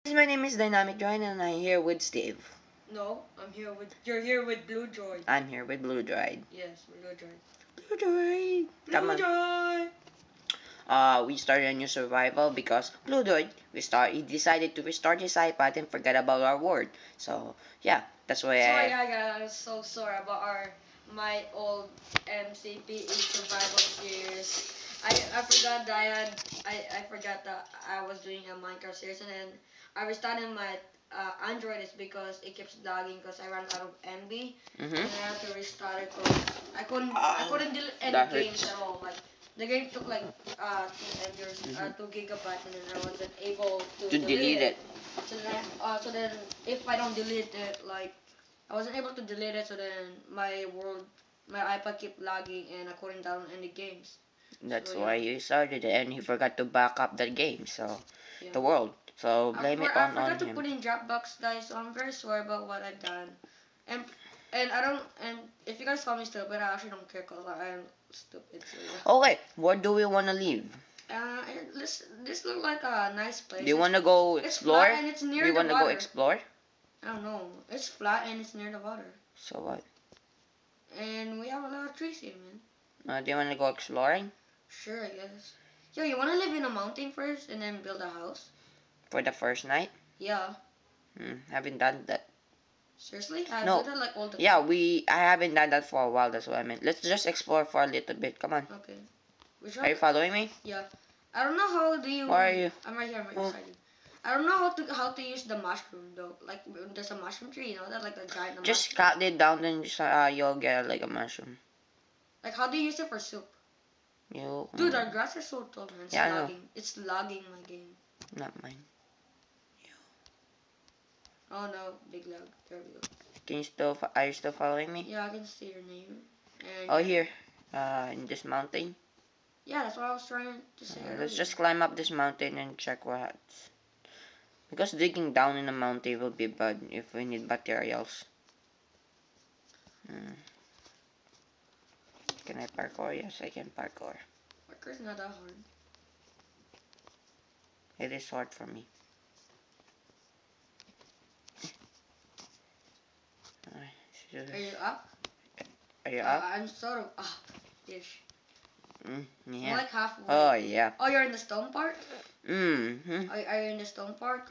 My name is Dynamic Droid and I'm here with Steve. No, you're here with Blue Droid. I'm here with Blue Droid. Yes, Blue Droid. Blue Droid! Come Blue on. Droid! We started a new survival because Blue Droid, he decided to restart his iPad and forget about our word. So, yeah, that's why Sorry, guys, I'm so sorry about my old MCPE survival series. I forgot that I forgot that I was doing a Minecraft series, and then I restarted my Android is because it keeps lagging because I ran out of MB, and I had to restart it because I couldn't delete any games at all. Like the game took like 2 MB or 2 GB, and then I wasn't able to delete it. So then if I don't delete it, like I wasn't able to delete it, so then my iPad kept lagging and I couldn't download any games. That's So, why yeah. he started it and he forgot to back up the game, so Yeah. the world. So blame it I on forgot to him. put in Dropbox, guys, so I'm very sorry about what I've done. And and I don't and if you guys call me stupid, I actually don't care because I am stupid. So yeah. Okay, where do we want to live? This look like a nice place. Do you want to go It's explore? flat and it's near Do you the want to go water. explore? I don't know. It's flat and it's near the water. So what? And we have a lot of trees here, man. Do you want to go exploring? Sure, I guess. Yo, you wanna live in a mountain first and then build a house? For the first night? Yeah. Haven't done that. Seriously? I No. do that like all the time. Yeah, I haven't done that for a while, that's what I meant. Let's just explore for a little bit. Come on. Okay. Are you following me? Yeah. I don't know how do you. Where are you? I'm right here. I'm right beside you. I don't know how to use the mushroom though. Like there's a mushroom tree, you know that, like the giant Just mushroom. cut it down, then you'll get like a mushroom. Like how do you use it for soup? You. Dude, our grass is so tall, man. It's Yeah, I know. lagging. It's lagging my game. Not mine. Oh no, big lag. There we go. Are you still following me? Yeah, I can see your name. And Oh, here. In this mountain. yeah, that's what I was trying to say earlier. Let's just climb up this mountain and check what's. Because digging down in the mountain will be bad if we need materials. Can I parkour? Yes, I can parkour. Parkour's not that hard. It is hard for me. Are you up? Are you up? I'm sort of up-ish. Yeah. I'm like halfway. Oh, yeah. Oh, you're in the stone part? Mm-hmm. Are you in the stone part?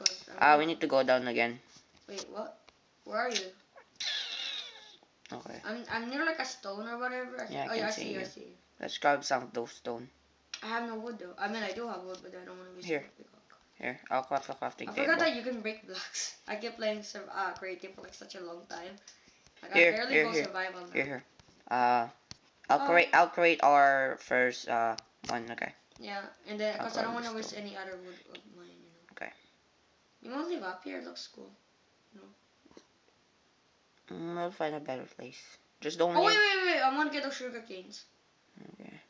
We need to go down again. Wait, what? Where are you? Okay. I'm near like a stone or whatever. Yeah, I see you. I see you. Let's grab some of those stone. I have no wood though. I mean, I do have wood, but I don't want to waste Here. it. Here, I'll craft the crafting I table. forgot that you can break blocks. I kept playing creative for like such a long time. Like Here, I barely here, go here. survival now. Here. I'll create our first one. Okay. Yeah, and then because I don't want to waste stone. any other wood of mine, you know. Okay. You want to live up here? It looks cool. No. We'll find a better place. Just don't. Oh wait! I want to get those sugar canes. Okay.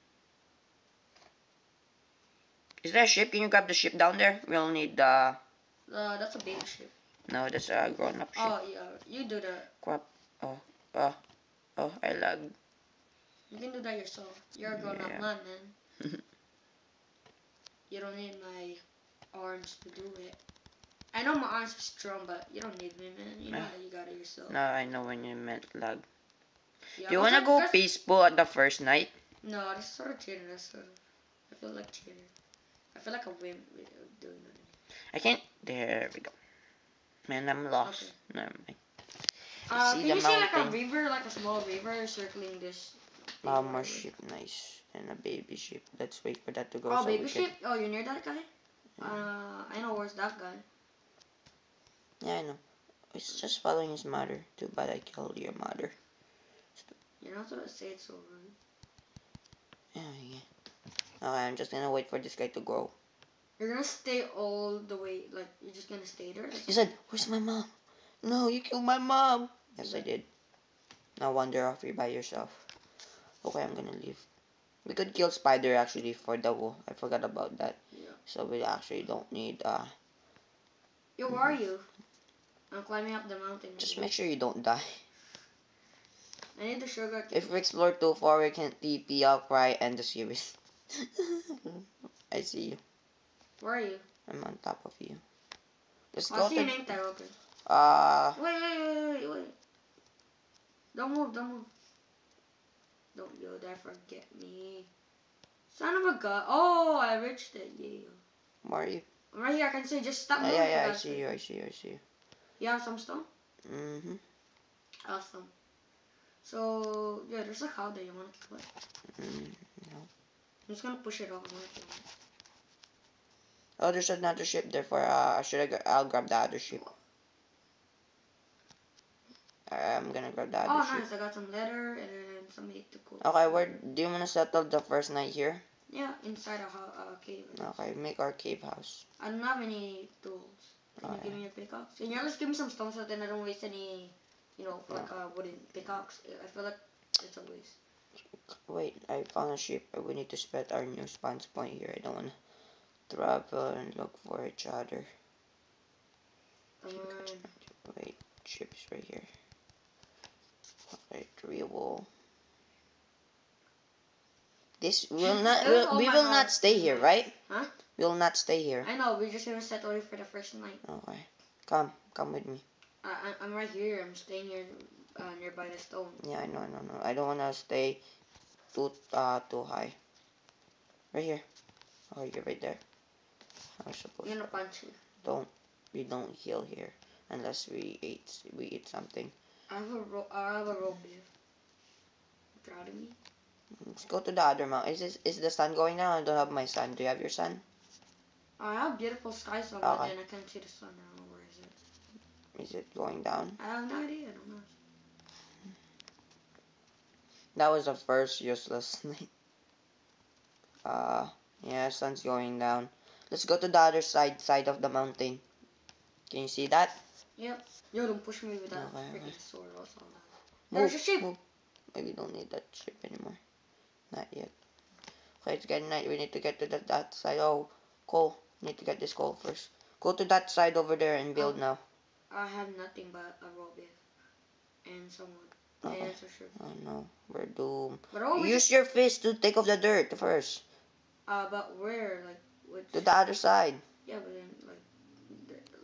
Is there a ship? Can you grab the ship down there? We'll need the. That's a baby ship. No, that's a grown-up ship. Oh yeah, you do that. Crap. Oh, I lagged. You can do that yourself. You're a grown-up man, man. You don't need my arms to do it. I know my arms are strong, but you don't need me, man. You know that you got it yourself. No, I know when you meant lag. Yeah, Do you wanna go peaceful at the first night? No, this is sort of cheating. I feel like cheating. I feel like a wimp doing it. I can't. There we go. Man, I'm lost. Okay. Never mind. Can you see like a river, like a small river circling this? A ship, nice, and a baby ship. Let's wait for that to go. Oh, baby ship. Oh, you're near that guy. I know where's that guy. Yeah, I know. It's just following his mother. Too bad I killed your mother. You're not supposed to say it so rude. Yeah. Okay, I'm just gonna wait for this guy to grow. You're gonna stay all the way, like, you're just gonna stay there? You said, where's my mom? No, you killed my mom. Yes, I did. Now wander off you by yourself. Okay, I'm gonna leave. We could kill spider actually for the wool. I forgot about that. Yeah. So we actually don't need Yo, where are you? I'm climbing up the mountain. Just make sure you don't die. I need the sugar cane. If we explore too far, we can TP, I'll cry, and the series. I see you. Where are you? I'm on top of you. Let's I go see to your name tag. Okay. uh Wait. Don't move. Don't you dare forget me. Son of a gun. Oh, I reached it. Yeah. where are you? I'm right here. I can see. Just stop moving. Yeah, For I God's see sake. you, I see you, I see you. You have some stone? Mm-hmm. Awesome. So, yeah, there's a cow there. You want to kill it? No. I'm just gonna push it off. I'm gonna kill it. Oh, there's another ship there for I'll grab the other ship. I'm gonna grab the Oh, other ship. nice. I got some leather and then some meat to cook. Okay, where do you wanna settle the first night here? Yeah, inside a cave. Okay, make our cave house. I don't have any tools. Can you give me a pickaxe? Can you at least give me some stone so then I don't waste any, like a wooden pickaxe? I feel like it's a waste. Wait, I found a ship. We need to split our new spawn point here. I don't wanna travel and look for each other. Wait, ship's right here. Okay, 3 wool. This will not. We will not stay here, right? Huh? We will not stay here. I know. We're just gonna settle here for the first night. Okay, come with me. I'm right here. I'm staying here, nearby the stone. Yeah, I know. I don't wanna stay too high. Right here. Oh, you're right there. I suppose. You're gonna punch you. We don't heal here unless we eat something. I have a rope here. Proud of me? Let's go to the other mountain. Is the sun going down? I don't have my sun. Do you have your sun? I have beautiful skies over Okay. there, and I can't see the sun now. Where is it? Is it going down? I have no idea. I don't know. That was the first useless night. Yeah, sun's going down. Let's go to the other side of the mountain. Can you see that? Yep. Yo, don't push me with that Okay, freaking sword. Also, Move, there's a sheep. move. We don't need that ship anymore. Not yet. Okay, it's getting night. We need to get to that side. Oh, coal. Need to get this coal first. Go to that side over there and build now. I have nothing but a rope and some wood. Okay. And some sugar. Oh no, we're doomed. But Use your fist to take off the dirt first. But where? Like, which? To the other side. Yeah, but then,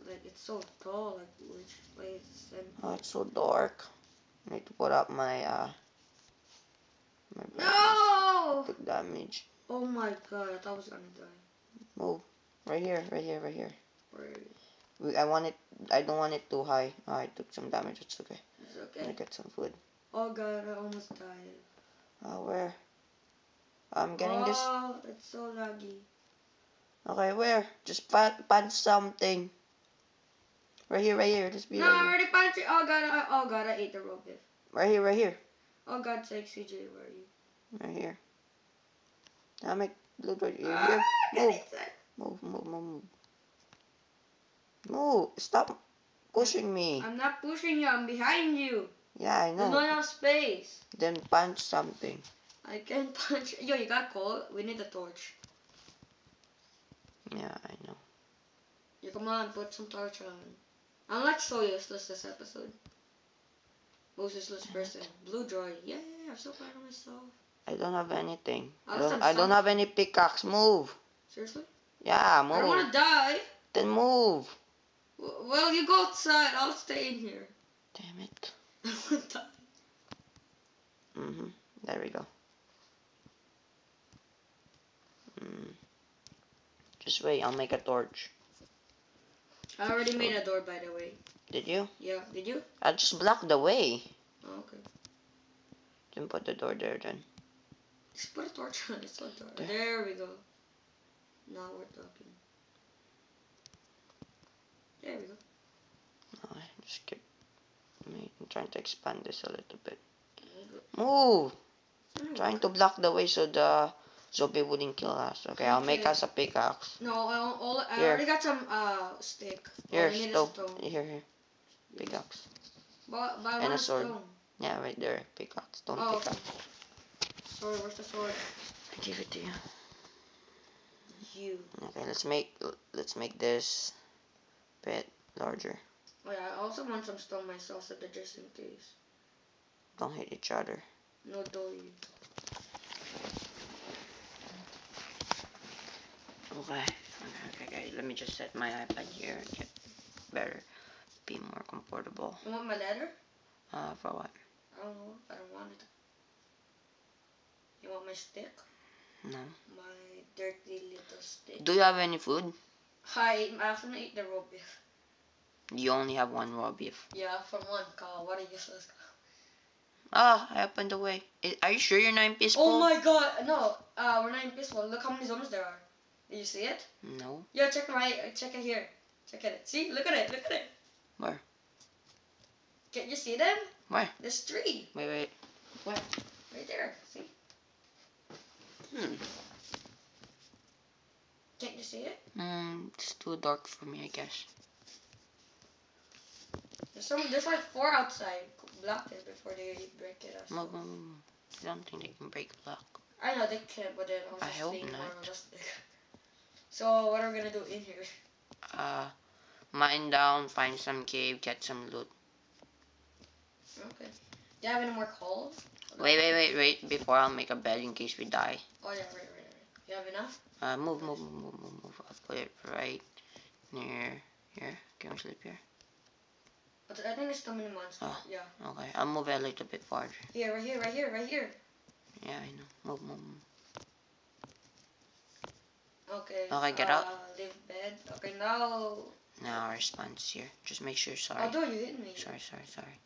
like it's so tall. Like, which place? And Oh, it's so dark. I need to put up my no! Took damage. Oh my god, I thought I was gonna die. Move. Right here. Where? I don't want it too high. Oh, I took some damage. It's okay. It's okay. I'm gonna get some food. Oh god, I almost died. Oh, where? I'm getting this. Oh, it's so laggy. Okay, where? Just punch something. Right here. Just be No, right I here. already punched it. Oh god, I ate the rope. Right here. Oh God's sake, CJ, where are you? Right here. Damn it, Blue Droid, you're Ah, here. Move. Move. Stop pushing me. I'm not pushing you. I'm behind you. Yeah, I There's know. not enough space. Then punch something. I can't punch. Yo, you got coal? We need a torch. Yeah, I know. Yeah, come on, put some torch on. I'm like so useless this episode. Most useless person. Blue Droid. Yeah, I'm so proud of myself. I don't have anything. Oh, I don't have any pickaxe. Move. Seriously? Yeah, move. I don't want to die. Then move. Well, you go outside. I'll stay in here. Damn it. I don't want to die. There we go. Just wait. I'll make a torch. I already made a door, by the way. Did you? Yeah, did you? I'll just block the way. Oh, okay. Then put the door there then. Just put a torch on it. So dark. There we go. Now we're talking. There we go. Oh, just keep. I'm trying to expand this a little bit. Move. Trying to block the way so the zombie wouldn't kill us. Okay, I'll make us a pickaxe. No, I already got some stick. Here, stone. Here. Pickaxe. But I And want a sword. Stone. Yeah, right there. Pickaxe. Stone pickaxe. Okay. Sword, where's the sword? I give it to you. You. Okay, let's make this bit larger. Oh yeah, I also want some stone myself, so that just in case. Don't hit each other. No doy. Okay. Let me just set my iPad here. Okay. comfortable. You want my letter? For what? I don't know. I don't want it. You want my stick? No. My dirty little stick. Do you have any food? I often eat the raw beef. You only have one raw beef. Yeah, from one cow. What a useless cow. Ah, I opened the way. Are you sure you're not in peaceful? Oh my god, no. We're not in peaceful. Look how many zombies there are. Did you see it? No. Yeah, check it here. Check it. See? Look at it. Look at it. Where? Can't you see them? Where? There's 3. Wait. Where? Right there. See? Can't you see it? It's too dark for me, I guess. There's like 4 outside. Block it before they break it us. I don't think they can break a lock. I know they can't, but then I hope staying not. more on the stick. So what are we gonna do in here? Mine down, find some cave, get some loot. Okay. Do you have any more coal? Wait. Before I'll make a bed in case we die. Oh yeah, right. You have enough? Move. I'll put it right near here. Can we sleep here? But I think there's too many monsters. Oh. Yeah. Okay, I'll move it a little bit farther. Here, right here. Yeah, I know. Move. Okay. Okay, get out. Leave bed. Okay, now. Now our response here. Just make sure. Sorry. Oh, dude, you hit me. Sorry.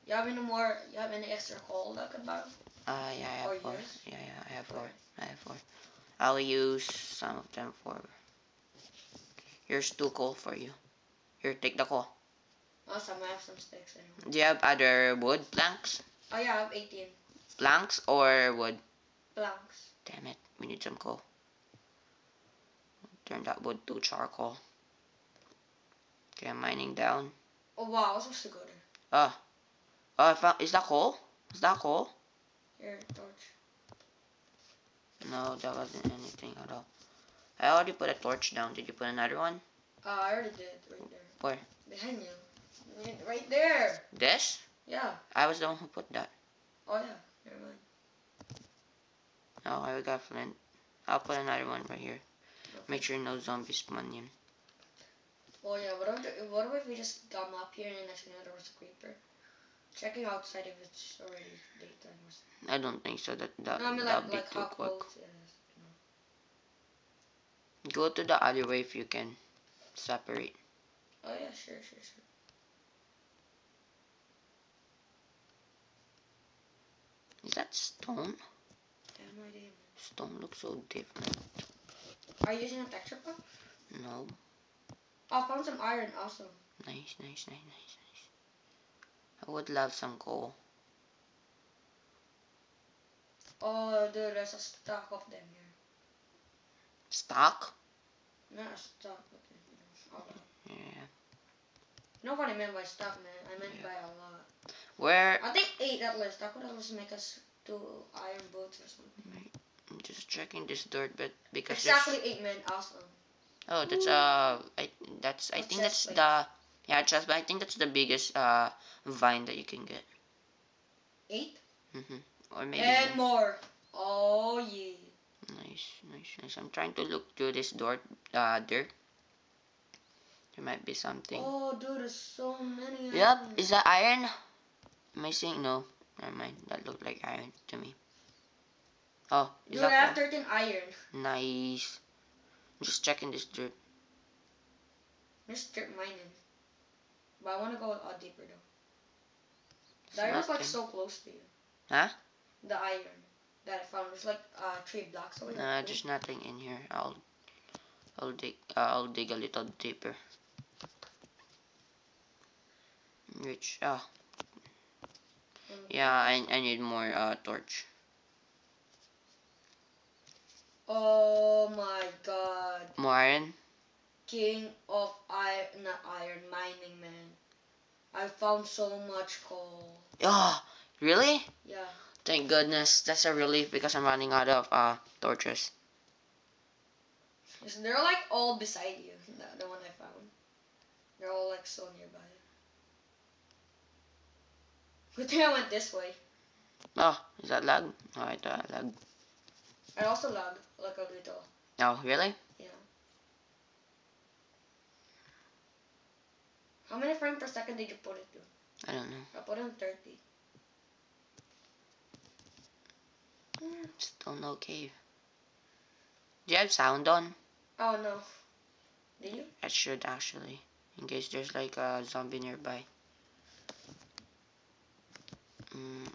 You have any more? You have any extra coal that could borrow? Yeah, I have 4. Yours? Yeah, I have 4. I'll use some of them for. Here's 2 coal for you. Here, take the coal. Awesome, I have some sticks anyway. Do you have other wood planks? Oh yeah, I have 18. Planks or wood? Planks. Damn it, we need some coal. Turn that wood to charcoal. Okay, I'm mining down. Oh wow, I was supposed to go there. I found. Is that coal? Here, torch. No, that wasn't anything at all. I already put a torch down. Did you put another one? I already did, right there. Where? Behind you. Right there. This? Yeah. I was the one who put that. Oh yeah, never mind. Oh, I got flint. I'll put another one right here. Okay. Make sure no zombies spawn in. Oh yeah, what if we just come up here and next thing there was a creeper? Checking outside if it's already daytime or something. I don't think so. That'd be like too how quick. close it is. Go to the alleyway if you can. Separate. Oh yeah, sure. Is that stone? I have no idea. Stone looks so different. Are you using a texture pack? No. Oh, I found some iron also. Nice. I would love some coal. Oh, dude, there's a stack of them here. Stock? Not a stack, but a lot. Yeah. You know what I meant by stack, man? I meant by a lot. Where? I think 8 at least. That could at least make us 2 iron boots or something. I'm just checking this dirt, but because exactly 8, man. Awesome. Oh, that's I think that's plate. the chest, but I think that's the biggest vine that you can get. 8? Or maybe and more. Oh yeah. Nice. I'm trying to look through this dirt. There might be something. Oh, dude, there's so many. Yep. Is that iron? Am I seeing? No. Never mind. That looked like iron to me. Oh, is dude, I that have 13 iron. Nice. I'm just checking this dirt. There's dirt mining. But I want to go deeper though. The iron's like so close to you. Huh? The iron that I found was like 3 blocks away. There's nothing in here. I'll dig a little deeper. Which yeah, I need more torch. Oh my god. More iron? King of iron, not iron, mining, man. I found so much coal. Oh, really? Yeah. Thank goodness. That's a relief because I'm running out of torches. They're like all beside you, the one I found. They're all like so nearby. Good thing I went this way. Oh, is that lag? Oh, I thought I lagged. I also lagged like a little. Oh, really? Yeah. How many frames per second did you put it to? I don't know. I put on 30. Still no cave. Do you have sound on? Oh no. Did you? I should actually. In case there's like a zombie nearby.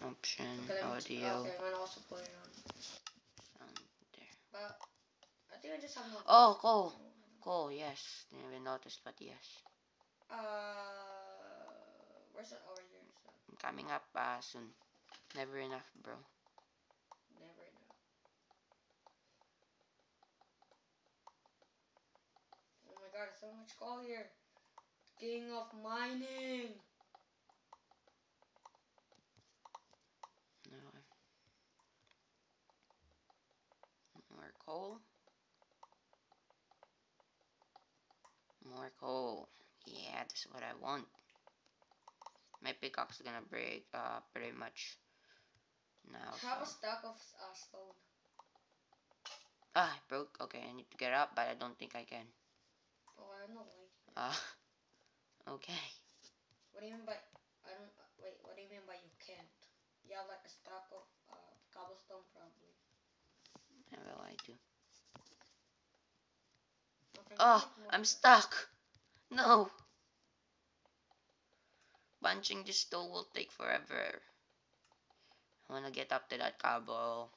Option, Okay, audio. okay, I'm gonna also put it on. Sound there. But I think I just have no. Oh, cool. Cool, yes. Didn't even notice, but yes. Where's that over here? So, Coming up soon. Never enough, bro. never enough. Oh my god, so much coal here. King of mining. No. More coal. More coal. Yeah, that's what I want. My pickaxe is gonna break pretty much now, I so. have a stack of stone. Ah, it broke. Okay, I need to get up, but I don't think I can. Oh, I don't know why. Okay. What do you mean by? I don't. Wait. What do you mean by you can't? You have like a stack of cobblestone probably. Well, I do. Okay, I'm gonna Oh, make more. I'm stuck. No. Punching this stone will take forever. I wanna get up to that cobble.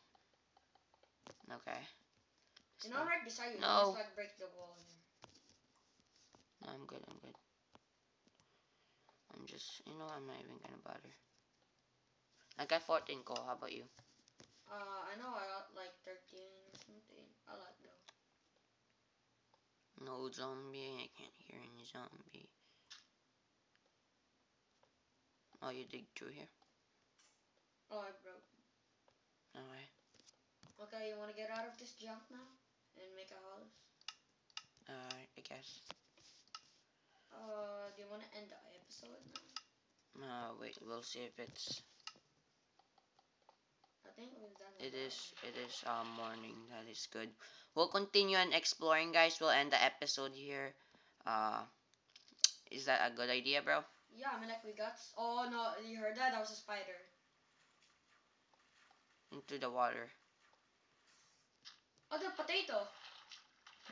Okay. You know, I'm right beside you. Don't just No. like break the wall here. No, I'm good. I'm good. I'm just, I'm not even gonna bother. I got 14 coal. How about you? I know I got like 13 or something. I like though. No zombie. I can't hear any zombie. Oh, you dig through here? Oh, I broke. Okay. Okay, you wanna get out of this junk now and make a house? I guess. Do you wanna end the episode now? Wait. We'll see if it's. I think we've done It about is. like. It is morning. That is good. We'll continue on exploring, guys. We'll end the episode here. Uh, is that a good idea, bro? Yeah, I mean like we got. Oh no, you heard that? That was a spider. Into the water. Oh, the potato.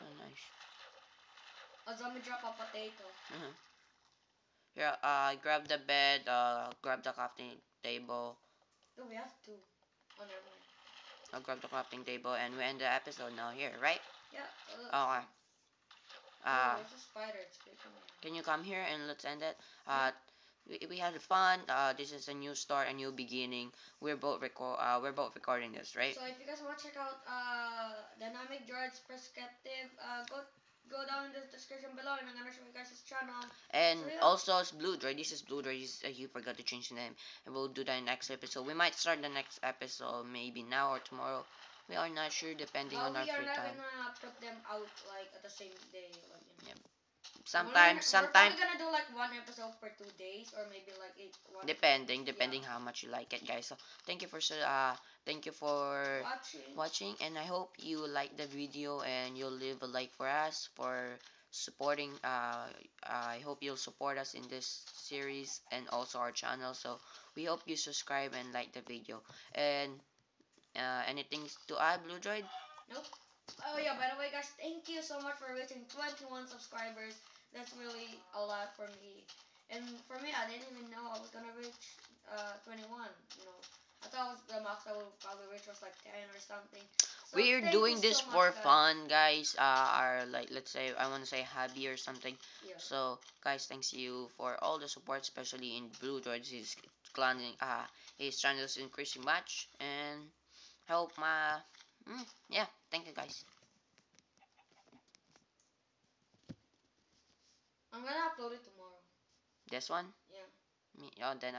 Oh, nice. A zombie drop a potato. Uh-huh. Here, grab the bed. Grab the crafting table. No, we have two. Oh, never mind. I'll grab the crafting table, and we end the episode now. Here, right? Yeah. Okay. Oh, Uh, there's a spider. It's creeping me out. can you come here and let's end it? Yeah. We had fun. This is a new start, a new beginning. We're both recording this, right? So if you guys want to check out Dynamic Droid's perspective, go down in the description below, and I'm gonna show you guys his channel. And So yeah. also, it's Blue Droid. This is Blue Droid. He forgot to change the name, and we'll do that next episode. We might start the next episode maybe now or tomorrow. We are not sure, depending on our We are free not time. gonna put them out like at the same day, like you know. Yeah. We're Sometimes, probably gonna do like one episode per 2 days, or maybe like one. depending how much you like it, guys. So thank you for Watching. watching, and I hope you like the video and you'll leave a like for us for supporting. I hope you'll support us in this series and also our channel. So we hope you subscribe and like the video. And anything to add, Blue Droid? Nope. Oh yeah, by the way guys, thank you so much for reaching 21 subscribers. That's really a lot for me. And for me, I didn't even know I was gonna reach 21, you know. I thought was the max I would probably reach was like 10 or something. So We're thank you doing this so much, for guys. fun, guys. Our, like, let's say, I want to say hobby or something. Yeah. So guys, thanks you for all the support, especially in Blue Droids. His channel is increasing much, and help my yeah. Thank you, guys. I'm gonna upload it tomorrow. This one. Yeah. Oh, then